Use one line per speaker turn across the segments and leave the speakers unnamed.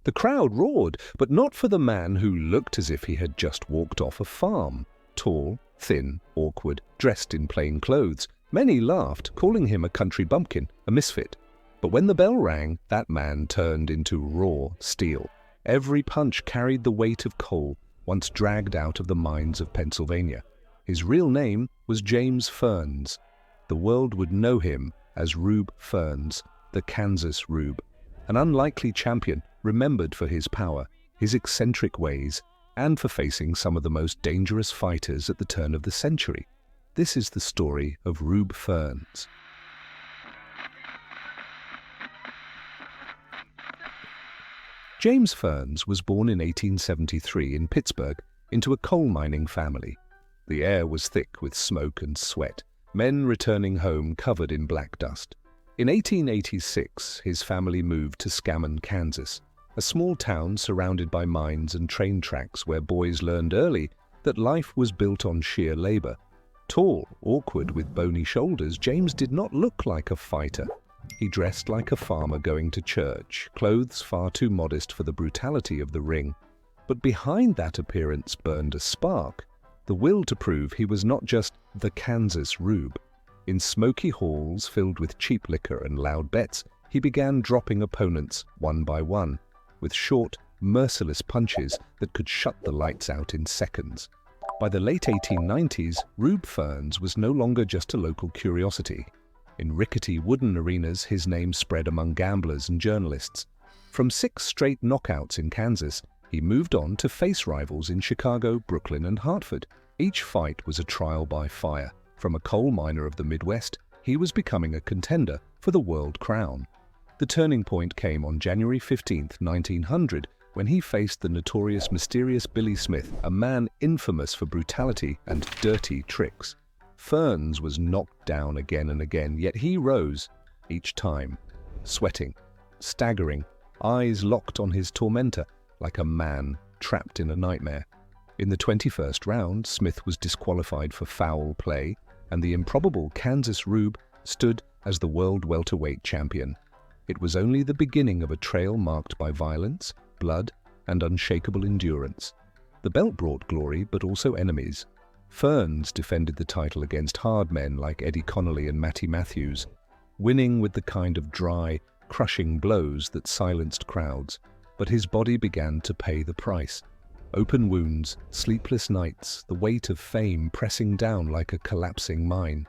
The crowd roared, but not for the man who looked as if he had just walked off a farm. Tall, thin, awkward, dressed in plain clothes. Many laughed, calling him a country bumpkin, a misfit. But when the bell rang, that man turned into raw steel. Every punch carried the weight of coal, once dragged out of the mines of Pennsylvania. His real name was James Ferns. The world would know him as Rube Ferns, the Kansas Rube, an unlikely champion remembered for his power, his eccentric ways, and for facing some of the most dangerous fighters at the turn of the century. This is the story of Rube Ferns. James Ferns was born in 1873 in Pittsburgh into a coal mining family. The air was thick with smoke and sweat, men returning home covered in black dust. In 1886, his family moved to Scammon, Kansas, a small town surrounded by mines and train tracks where boys learned early that life was built on sheer labor. Tall, awkward, with bony shoulders, James did not look like a fighter. He dressed like a farmer going to church, clothes far too modest for the brutality of the ring. But behind that appearance burned a spark, the will to prove he was not just the Kansas Rube. In smoky halls filled with cheap liquor and loud bets, he began dropping opponents one by one, with short, merciless punches that could shut the lights out in seconds. By the late 1890s, Rube Ferns was no longer just a local curiosity. In rickety wooden arenas, his name spread among gamblers and journalists. From 6 straight knockouts in Kansas, he moved on to face rivals in Chicago, Brooklyn, and Hartford. Each fight was a trial by fire. From a coal miner of the Midwest, he was becoming a contender for the world crown. The turning point came on January 15, 1900, when he faced the notorious Mysterious Billy Smith, a man infamous for brutality and dirty tricks. Ferns was knocked down again and again, yet he rose, each time, sweating, staggering, eyes locked on his tormentor, like a man trapped in a nightmare. In the 21st round, Smith was disqualified for foul play, and the improbable Kansas Rube stood as the world welterweight champion. It was only the beginning of a trail marked by violence, blood, and unshakable endurance. The belt brought glory, but also enemies. Ferns defended the title against hard men like Eddie Connolly and Matty Matthews, winning with the kind of dry, crushing blows that silenced crowds. But his body began to pay the price. Open wounds, sleepless nights, the weight of fame pressing down like a collapsing mine.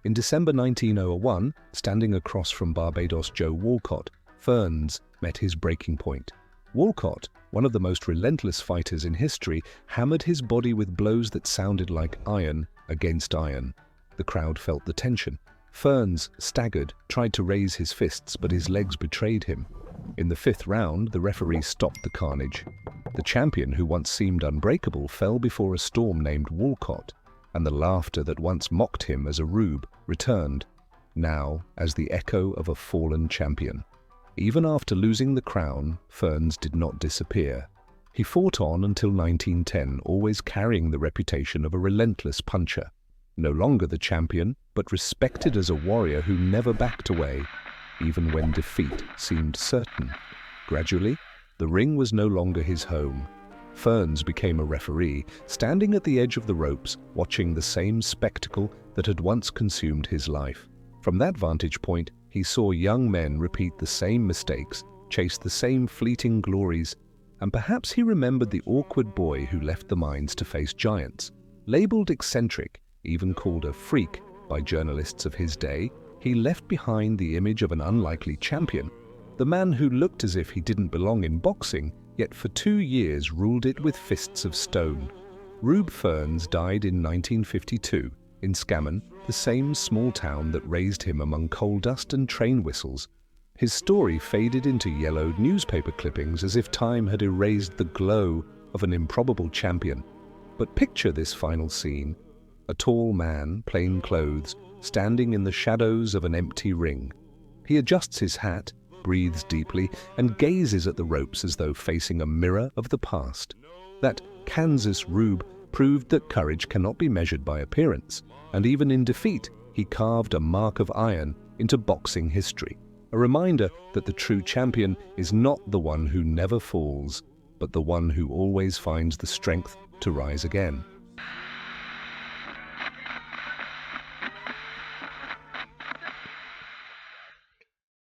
In December 1901, standing across from Barbados' Joe Walcott, Ferns met his breaking point. Walcott, one of the most relentless fighters in history, hammered his body with blows that sounded like iron against iron. The crowd felt the tension. Ferns staggered, tried to raise his fists, but his legs betrayed him. In the 5th round, the referee stopped the carnage. The champion, who once seemed unbreakable, fell before a storm named Walcott, and the laughter that once mocked him as a Rube returned, now as the echo of a fallen champion. Even after losing the crown, Ferns did not disappear. He fought on until 1910, always carrying the reputation of a relentless puncher. No longer the champion, but respected as a warrior who never backed away, even when defeat seemed certain. Gradually, the ring was no longer his home. Ferns became a referee, standing at the edge of the ropes, watching the same spectacle that had once consumed his life. From that vantage point, he saw young men repeat the same mistakes, chase the same fleeting glories, and perhaps he remembered the awkward boy who left the mines to face giants. Labeled eccentric, even called a freak by journalists of his day, he left behind the image of an unlikely champion, the man who looked as if he didn't belong in boxing, yet for 2 years ruled it with fists of stone. Rube Ferns died in 1952 in Scammon, the same small town that raised him among coal dust and train whistles. His story faded into yellowed newspaper clippings as if time had erased the glow of an improbable champion. But picture this final scene: a tall man, plain clothes, standing in the shadows of an empty ring. He adjusts his hat, breathes deeply, and gazes at the ropes as though facing a mirror of the past. That Kansas Rube proved that courage cannot be measured by appearance, and even in defeat, he carved a mark of iron into boxing history. a reminder that the true champion is not the one who never falls, but the one who always finds the strength to rise again.